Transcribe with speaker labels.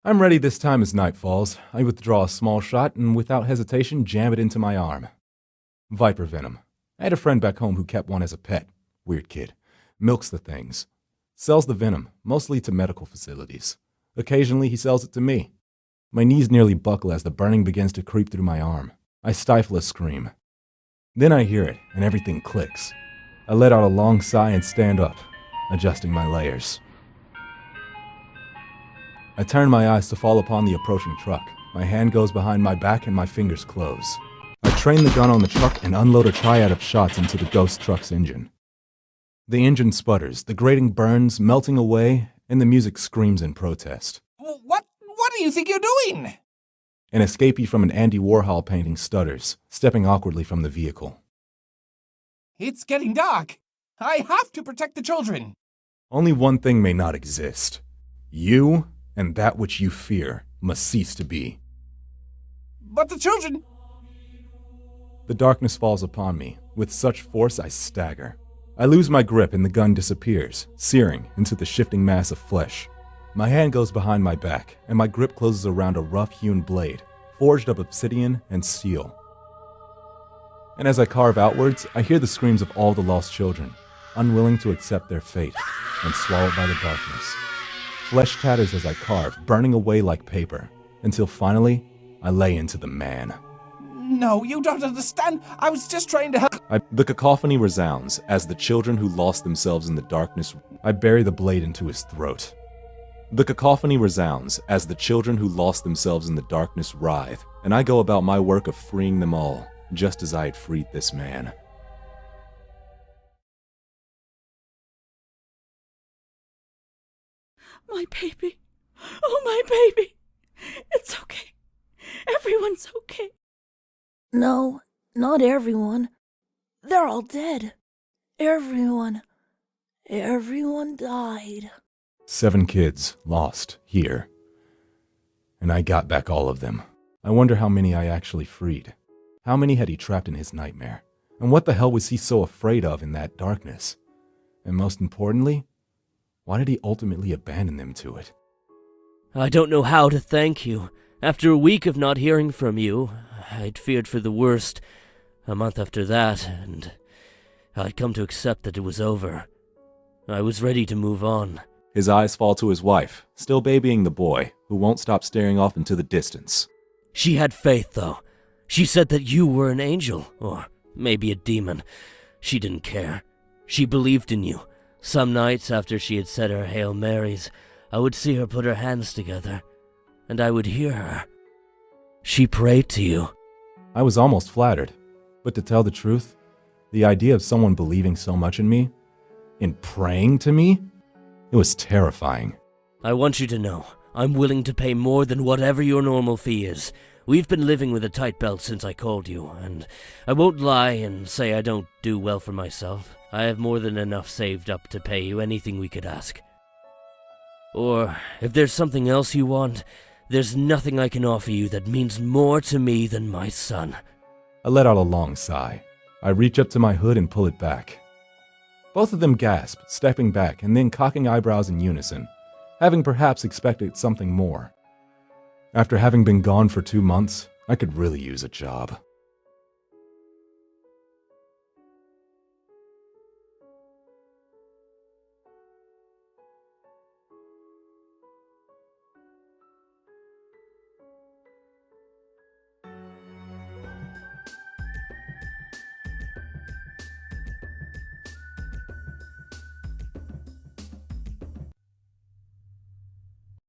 Speaker 1: I'm ready this time as night falls. I withdraw a small shot and without hesitation jam it into my arm. Viper venom. I had a friend back home who kept one as a pet. Weird kid. Milks the things. Sells the venom, mostly to medical facilities. Occasionally he sells it to me. My knees nearly buckle as the burning begins to creep through my arm. I stifle a scream. Then I hear it, and everything clicks. I let out a long sigh and stand up, adjusting my layers. I turn my eyes to fall upon the approaching truck. My hand goes behind my back and my fingers close. I train the gun on the truck and unload a triad of shots into the ghost truck's engine. The engine sputters, the grating burns, melting away, and the music screams in protest.
Speaker 2: What do you think you're doing?
Speaker 1: An escapee from an Andy Warhol painting stutters, stepping awkwardly from the vehicle.
Speaker 2: It's getting dark. I have to protect the children.
Speaker 1: Only one thing may not exist. You and that which you fear must cease to be.
Speaker 2: But the children...
Speaker 1: The darkness falls upon me. With such force, I stagger. I lose my grip and the gun disappears, searing into the shifting mass of flesh. My hand goes behind my back, and my grip closes around a rough-hewn blade, forged of obsidian and steel. And as I carve outwards, I hear the screams of all the lost children, unwilling to accept their fate, and swallowed by the darkness. Flesh tatters as I carve, burning away like paper, until finally, I lay into the man.
Speaker 2: No, you don't understand. I was just trying to help.
Speaker 1: The cacophony resounds as the children who lost themselves in the darkness. I bury the blade into his throat. The cacophony resounds as the children who lost themselves in the darkness writhe, and I go about my work of freeing them all, just as I had freed this man.
Speaker 3: My baby. Oh, my baby. It's okay. Everyone's okay.
Speaker 4: No, not everyone. They're all dead. Everyone died.
Speaker 1: 7 kids lost here. And I got back all of them. I wonder how many I actually freed. How many had he trapped in his nightmare? And what the hell was he so afraid of in that darkness? And most importantly, why did he ultimately abandon them to it?
Speaker 5: I don't know how to thank you. After a week of not hearing from you, I'd feared for the worst. A month after that, and I'd come to accept that it was over. I was ready to move on.
Speaker 1: His eyes fall to his wife, still babying the boy, who won't stop staring off into the distance.
Speaker 5: She had faith, though. She said that you were an angel, or maybe a demon. She didn't care. She believed in you. Some nights after she had said her Hail Marys, I would see her put her hands together, and I would hear her. She prayed to you.
Speaker 1: I was almost flattered, but to tell the truth, the idea of someone believing so much in me, in praying to me, it was terrifying.
Speaker 5: I want you to know, I'm willing to pay more than whatever your normal fee is. We've been living with a tight belt since I called you, and I won't lie and say I don't do well for myself. I have more than enough saved up to pay you anything we could ask. Or, if there's something else you want, there's nothing I can offer you that means more to me than my son.
Speaker 1: I let out a long sigh. I reach up to my hood and pull it back. Both of them gasp, stepping back and then cocking eyebrows in unison, having perhaps expected something more. After having been gone for 2 months, I could really use a job.